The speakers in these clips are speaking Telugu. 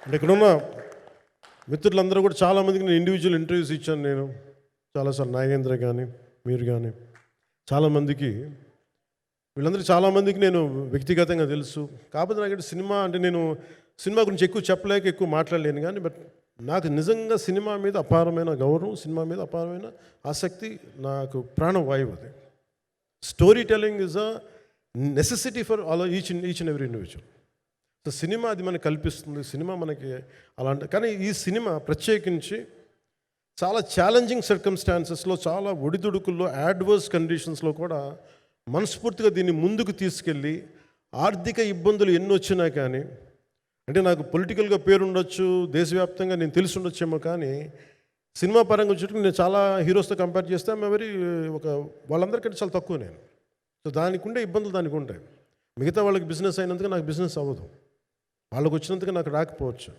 అంటే ఇక్కడున్న మిత్రులందరూ కూడా చాలామందికి నేను ఇండివిజువల్ ఇంటర్వ్యూస్ ఇచ్చాను. నేను చాలాసార్లు నాగేంద్ర కానీ మీరు కానీ చాలామందికి వీళ్ళందరూ చాలామందికి నేను వ్యక్తిగతంగా తెలుసు. కాకపోతే నాకు సినిమా అంటే నేను సినిమా గురించి ఎక్కువ చెప్పలేక ఎక్కువ మాట్లాడలేను. కానీ బట్ నాకు నిజంగా సినిమా మీద అపారమైన గౌరవం, సినిమా మీద అపారమైన ఆసక్తి, నాకు ప్రాణవాయువు అది. Story telling is a necessity for all each and every individual. So cinema అది మనకు కల్పిస్తుంది, సినిమా మనకి అలాంటి. కానీ ఈ సినిమా ప్రత్యేకించి చాలా ఛాలెంజింగ్ సర్కమ్స్టాన్సెస్లో, చాలా ఒడిదుడుకుల్లో, యాడ్వర్స్ కండిషన్స్లో కూడా మనస్ఫూర్తిగా దీన్ని ముందుకు తీసుకెళ్ళి, ఆర్థిక ఇబ్బందులు ఎన్ని వచ్చినా కానీ, అంటే నాకు పొలిటికల్గా పేరు ఉండొచ్చు, దేశవ్యాప్తంగా నేను తెలిసి ఉండొచ్చేమో, కానీ సినిమా పరంగా వచ్చేటప్పుడు నేను చాలా హీరోస్తో కంపేర్ చేస్తే వెరీ వాళ్ళందరికంటే చాలా తక్కువ నేను. సో దానికి ఉండే ఇబ్బందులు దానికి ఉంటాయి. మిగతా వాళ్ళకి బిజినెస్ అయినందుకు నాకు బిజినెస్ అవ్వదు, వాళ్ళకు వచ్చినందుకు నాకు రాకపోవచ్చు.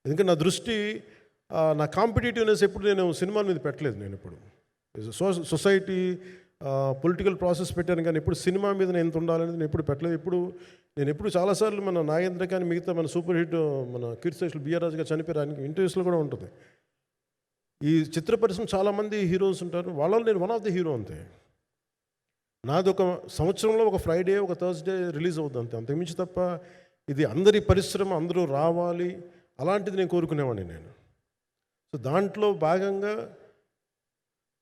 ఎందుకంటే నా దృష్టి, నా కాంపిటేటివ్నెస్ ఎప్పుడు నేను సినిమాల మీద పెట్టలేదు. నేను ఇప్పుడు సొసైటీ పొలిటికల్ ప్రాసెస్ పెట్టాను, కానీ ఎప్పుడు సినిమా మీద నేను ఎంత ఉండాలనేది నేను ఎప్పుడు పెట్టలేదు. నేను ఎప్పుడు చాలాసార్లు మన నాగేంద్ర కానీ మిగతా మన సూపర్ హిట్ మన కీర్తిశేషులు బిఆర్ రాజు గారు చనిపోయారు, ఆయనకి ఇంటర్వ్యూస్లో కూడా ఉంటుంది. ఈ చిత్ర పరిశ్రమ చాలామంది హీరోస్ ఉంటారు, వాళ్ళలో నేను వన్ ఆఫ్ ది హీరో అంతే. నాది ఒక సంవత్సరంలో ఒక ఫ్రైడే, ఒక థర్స్డే రిలీజ్ అవుతుంది అంతే, అంతకుమించి తప్ప ఇది అందరి పరిశ్రమ, అందరూ రావాలి అలాంటిది నేను కోరుకునేవాడిని నేను. సో దాంట్లో భాగంగా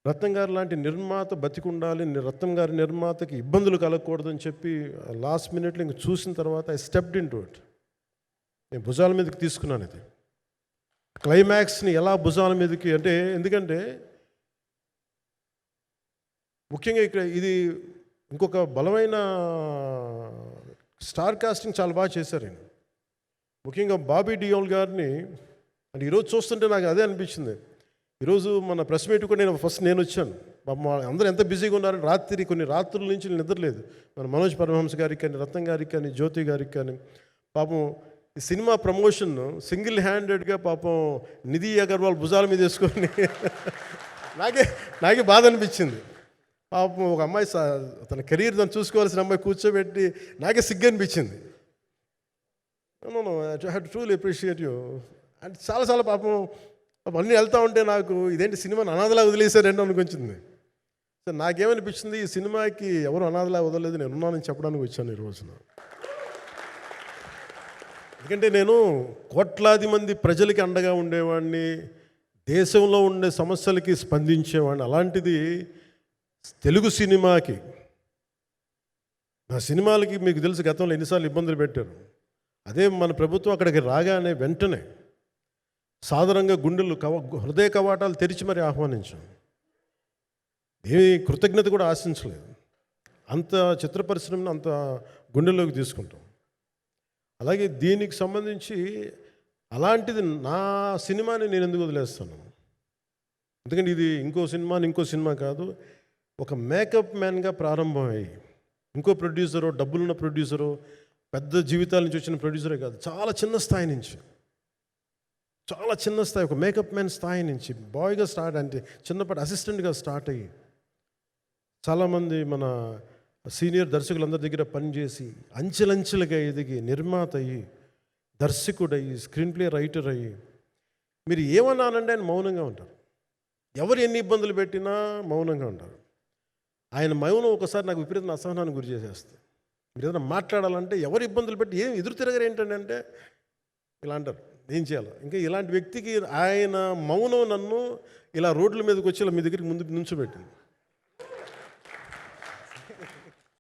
రత్నం గారు లాంటి నిర్మాత బతికుండాలి, రత్నం గారి నిర్మాతకి ఇబ్బందులు కలగకూడదని చెప్పి లాస్ట్ మినిట్లో ఇంక చూసిన తర్వాత I stepped in to it. నేను భుజాల మీదకి తీసుకున్నాను ఇది. క్లైమాక్స్ని ఎలా భుజాల మీదకి అంటే, ఎందుకంటే ముఖ్యంగా ఇక్కడ ఇది ఇంకొక బలమైన స్టార్ కాస్టింగ్ చాలా బాగా చేశారు ఆయన. ముఖ్యంగా బాబీ డియోల్ గారిని అంటే ఈరోజు చూస్తుంటే నాకు అదే అనిపించింది. ఈరోజు మన ప్రెస్ మీట్ కూడా నేను వచ్చాను. అందరూ ఎంత బిజీగా ఉన్నారని కొన్ని రాత్రుల నుంచి నిద్రలేదు. మన మనోజ్ పరమహంస గారికి కానీ, రత్నం గారికి కానీ, జ్యోతి గారికి కానీ, పాపం ఈ సినిమా ప్రమోషన్ సింగిల్ హ్యాండెడ్గా పాపం నిధి అగర్వాల్ భుజాల మీద వేసుకొని నాకే బాధ అనిపించింది. పాపం ఒక అమ్మాయి తన కెరీర్ తను చూసుకోవాల్సిన అమ్మాయి కూర్చోబెట్టి నాకే సిగ్గు అనిపించింది. I have to truly appreciate you. అంటే చాలా పాపం అన్నీ వెళ్తూ ఉంటే నాకు ఇదేంటి సినిమాని అనాథలా వదిలేశారండి అనిపించింది. సో నాకేమనిపించింది, ఈ సినిమాకి ఎవరు అనాథలా వదలలేదు, నేను ఉన్నానని చెప్పడానికి వచ్చాను ఈ రోజున. ఎందుకంటే నేను కోట్లాది మంది ప్రజలకి అండగా ఉండేవాడిని, దేశంలో ఉండే సమస్యలకి స్పందించేవాడిని. అలాంటిది తెలుగు సినిమాకి, నా సినిమాలకి మీకు తెలుసు గతంలో ఎన్నిసార్లు ఇబ్బందులు పెట్టారు. అదే మన ప్రభుత్వం అక్కడికి రాగానే వెంటనే సాధారణంగా హృదయ కవాటాలు తెరిచి మరి ఆహ్వానించాం. ఏమీ కృతజ్ఞత కూడా ఆశించలేదు. అంత చిత్ర పరిశ్రమను అంత గుండెల్లోకి తీసుకుంటాం. అలాగే దీనికి సంబంధించి అలాంటిది నా సినిమాని నేను ఎందుకు వదిలేస్తాను? ఎందుకంటే ఇది ఇంకో సినిమా కాదు. ఒక మేకప్ మ్యాన్గా ప్రారంభమయ్యి ఇంకో ప్రొడ్యూసరు, డబ్బులున్న ప్రొడ్యూసరు, పెద్ద జీవితాల నుంచి వచ్చిన ప్రొడ్యూసరే కాదు, చాలా చిన్న స్థాయి నుంచి, ఒక మేకప్ మ్యాన్ స్థాయి నుంచి బాయ్గా స్టార్ట్, అంటే చిన్నపాటి అసిస్టెంట్గా స్టార్ట్ అయ్యి చాలామంది మన సీనియర్ దర్శకులందరి దగ్గర పనిచేసి అంచెలంచెలుగా ఎదిగి నిర్మాత అయ్యి, దర్శకుడయ్యి, స్క్రీన్ ప్లే రైటర్ అయ్యి, మీరు ఏమన్నానంటే ఆయన మౌనంగా ఉంటారు. ఎవరు ఎన్ని ఇబ్బందులు పెట్టినా మౌనంగా ఉంటారు. ఆయన మౌనం ఒకసారి నాకు విపరీతమైన అసహనానికి గురి చేసేస్తుంది. మీరు ఏదైనా మాట్లాడాలంటే ఎవరు ఇబ్బందులు పెట్టి ఏం ఎదురు తిరగరు ఏంటంటే ఇలా అంటారు, ఏం చేయాలి. ఇంకా ఇలాంటి వ్యక్తికి ఆయన మౌనం నన్ను ఇలా రోడ్ల మీదకి వచ్చి ఇలా మీ దగ్గరికి ముందు నుంచోబెట్టింది.